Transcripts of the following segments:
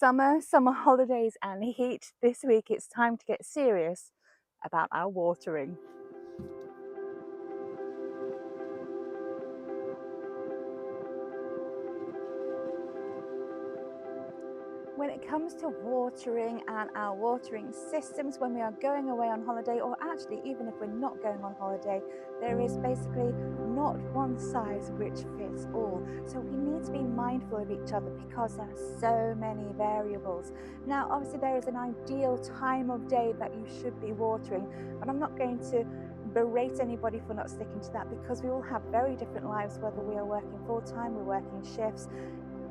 Summer holidays and heat. This week it's time to get serious about our watering. When it comes to watering and our watering systems when we are going away on holiday, or actually even if we're not going on holiday, there is basically not one size which fits all. So we need to be mindful of each other because there are so many variables. Now, obviously there is an ideal time of day that you should be watering, but I'm not going to berate anybody for not sticking to that because we all have very different lives, whether we are working full-time, we're working shifts.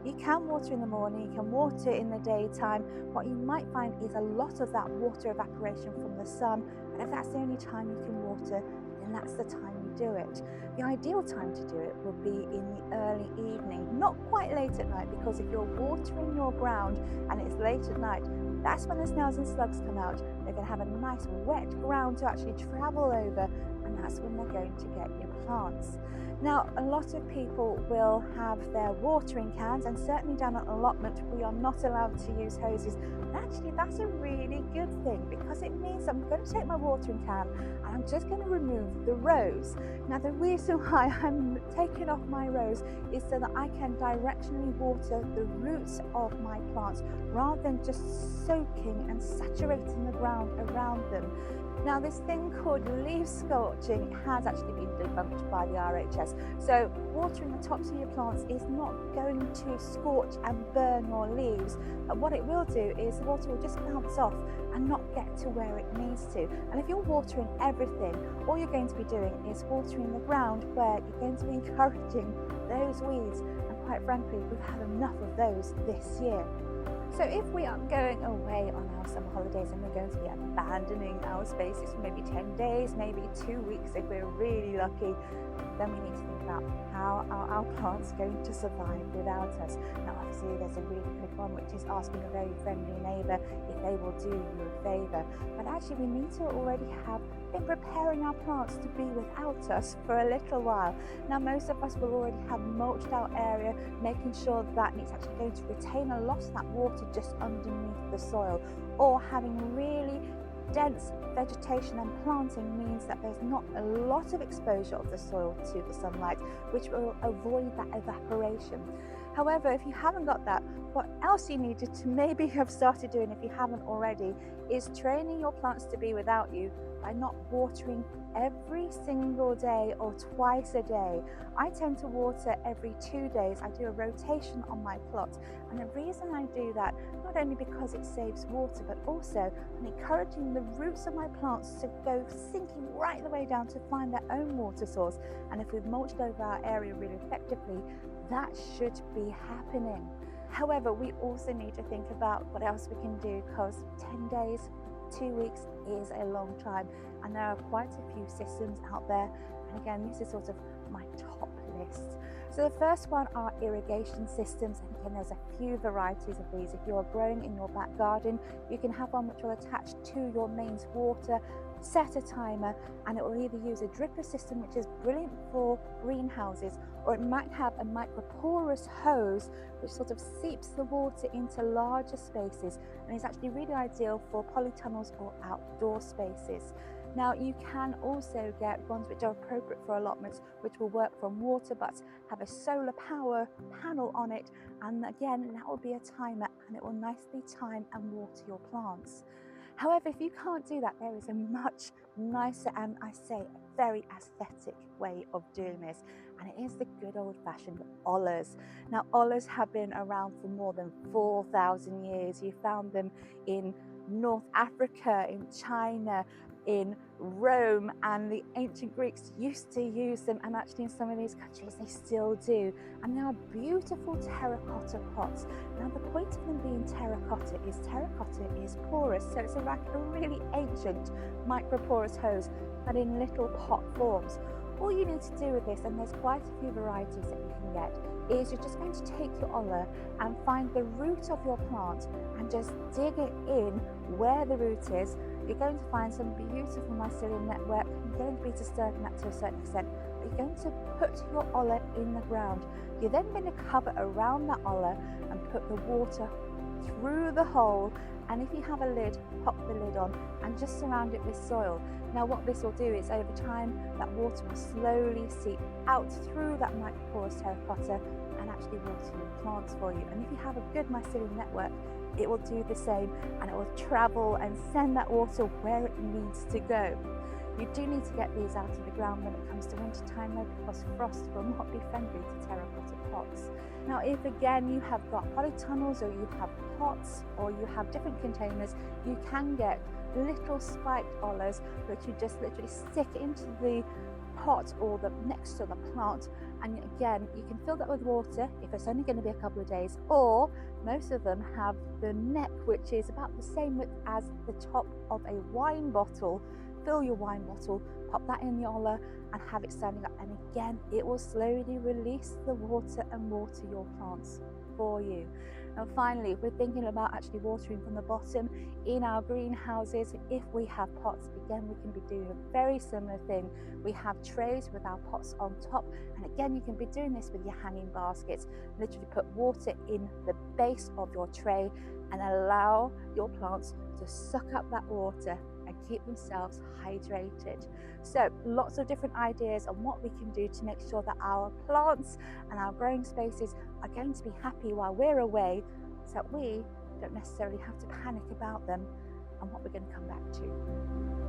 You can water in the morning, you can water in the daytime. What you might find is a lot of that water evaporation from the sun, and if that's the only time you can water, then that's the time you do it. The ideal time to do it would be in the early evening, not quite late at night, because if you're watering your ground and it's late at night, that's when the snails and slugs come out. They're going to have a nice wet ground to actually travel over, and that's when they're going to get your plants. Now, a lot of people will have their watering cans, and certainly down at allotment we are not allowed to use hoses. And actually that's a really good thing, because it means I'm going to take my watering can and I'm just going to remove the rows. Now, the reason why I'm taking off my rows is so that I can directionally water the roots of my plants rather than just soaking and saturating the ground around them. Now, this thing called leaf scorching has actually been debunked by the RHS. So watering the tops of your plants is not going to scorch and burn your leaves. But what it will do is the water will just bounce off and not get to where it needs to. And if you're watering everything, all you're going to be doing is watering the ground where you're going to be encouraging those weeds. And quite frankly, we've had enough of those this year. So if we are going away on our summer holidays and we're going to be abandoning our spaces for maybe 10 days, maybe 2 weeks if we're really lucky, then we need to think about how are our plants going to survive without us. Now, obviously there's a really good one, which is asking a very friendly neighbour if they will do you a favour. But actually we need to already have been preparing our plants to be without us for a little while. Now, most of us will already have mulched out area, making sure that it's actually going to retain a lot of that water just underneath the soil, or having really dense vegetation and planting means that there's not a lot of exposure of the soil to the sunlight, which will avoid that evaporation. However, if you haven't got that, what else you needed to maybe have started doing, if you haven't already, is training your plants to be without you by not watering every single day or twice a day. I tend to water every 2 days. I do a rotation on my plot, and the reason I do that, not only because it saves water, but also I'm encouraging the roots of my plants to go sinking right the way down to find their own water source. And if we've mulched over our area really effectively, that should be happening. However, we also need to think about what else we can do, because 10 days, 2 weeks is a long time, and there are quite a few systems out there. And again, this is sort of my top list. So the first one are irrigation systems, and again there's a few varieties of these. If you're growing in your back garden, you can have one which will attach to your mains water, set a timer, and it will either use a dripper system, which is brilliant for greenhouses, or it might have a microporous hose which sort of seeps the water into larger spaces, and is actually really ideal for polytunnels or outdoor spaces. Now, you can also get ones which are appropriate for allotments, which will work from water but have a solar power panel on it, and again that will be a timer, and it will nicely time and water your plants. However, if you can't do that, there is a much nicer and, I say, a very aesthetic way of doing this, and it is the good old-fashioned ollers. Now, ollers have been around for more than 4,000 years. You found them in North Africa, in China, in Rome, and the ancient Greeks used to use them, and actually in some of these countries they still do. And they are beautiful terracotta pots. Now, the point of them being terracotta is porous, so it's like a really ancient microporous hose, but in little pot forms. All you need to do with this, and there's quite a few varieties that you can get, is you're just going to take your oller and find the root of your plant and just dig it in where the root is. You're going to find some beautiful mycelial network. You're going to be disturbing that to a certain extent, but you're going to put your oller in the ground. You're then going to cover around that oller and put the water through the hole, and if you have a lid, pop the lid on and just surround it with soil. Now what this will do is over time that water will slowly seep out through that microporous terracotta and actually water your plants for you. And if you have a good mycelium network, it will do the same, and it will travel and send that water where it needs to go. You do need to get these out of the ground when it comes to winter time though, because frost will not be friendly to terracotta pots. Now if again you have got polytunnels, or you have pots, or you have different containers, you can get little spiked olives which you just literally stick into the pot or the next to the plant, and again you can fill that with water if it's only going to be a couple of days, or most of them have the neck which is about the same width as the top of a wine bottle. Fill your wine bottle, pop that in the olla and have it standing up, and again it will slowly release the water and water your plants for you. And finally, we're thinking about actually watering from the bottom in our greenhouses. If we have pots, again we can be doing a very similar thing. We have trays with our pots on top, and again you can be doing this with your hanging baskets. Literally put water in the base of your tray and allow your plants to suck up that water and keep themselves hydrated. So lots of different ideas on what we can do to make sure that our plants and our growing spaces are going to be happy while we're away, so that we don't necessarily have to panic about them, and what we're going to come back to.